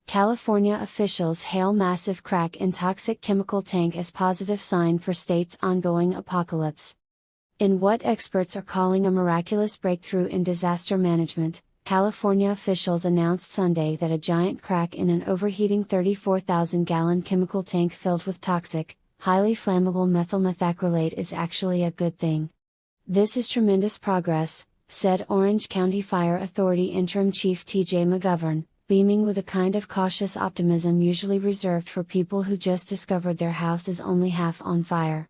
California officials hail massive crack in toxic chemical tank as positive sign for state's ongoing apocalypse. In what experts are calling a miraculous breakthrough in disaster management, California officials announced Sunday that a giant crack in an overheating 34,000-gallon chemical tank filled with toxic, highly flammable methyl methacrylate is actually a good thing. "This is tremendous progress," said Orange County Fire Authority Interim Chief T.J. McGovern, beaming with a kind of cautious optimism usually reserved for people who just discovered their house is only half on fire.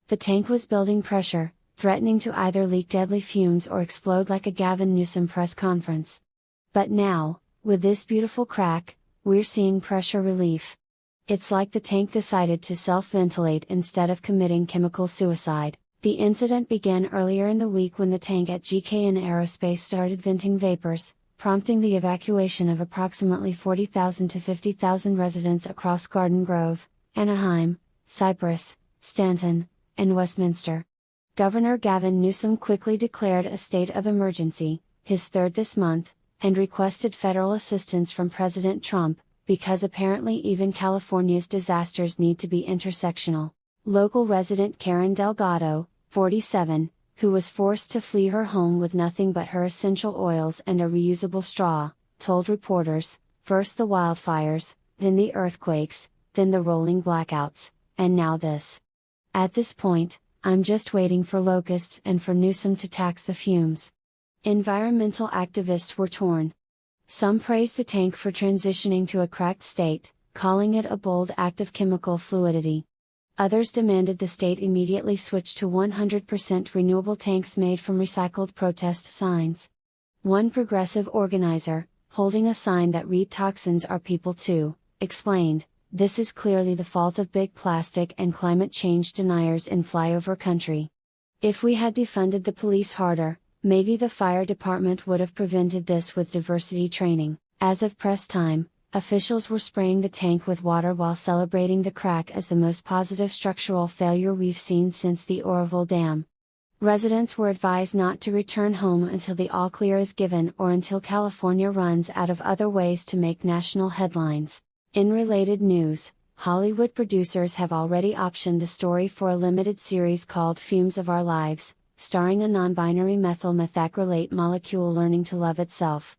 The tank was building pressure, threatening to either leak deadly fumes or explode like a Gavin Newsom press conference. But now, with this beautiful crack, we're seeing pressure relief. It's like the tank decided to self-ventilate instead of committing chemical suicide. The incident began earlier in the week when the tank at GKN Aerospace started venting vapors, prompting the evacuation of approximately 40,000 to 50,000 residents across Garden Grove, Anaheim, Cypress, Stanton, and Westminster. Governor Gavin Newsom quickly declared a state of emergency, his third this month, and requested federal assistance from President Trump, because apparently even California's disasters need to be intersectional. Local resident Karen Delgado, 47, who was forced to flee her home with nothing but her essential oils and a reusable straw, told reporters, first the wildfires, then the earthquakes, then the rolling blackouts, and now this. "At this point, I'm just waiting for locusts and for Newsom to tax the fumes." Environmental activists were torn. Some praised the tank for transitioning to a cracked state, calling it a bold act of chemical fluidity. Others demanded the state immediately switch to 100% renewable tanks made from recycled protest signs. One progressive organizer, holding a sign that read "Toxins are people too," explained, "This is clearly the fault of big plastic and climate change deniers in flyover country. If we had defunded the police harder, maybe the fire department would have prevented this with diversity training." As of press time, officials were spraying the tank with water while celebrating the crack as the most positive structural failure we've seen since the Oroville Dam. Residents were advised not to return home until the all-clear is given or until California runs out of other ways to make national headlines. In related news, Hollywood producers have already optioned the story for a limited series called Fumes of Our Lives, starring a non-binary methyl methacrylate molecule learning to love itself.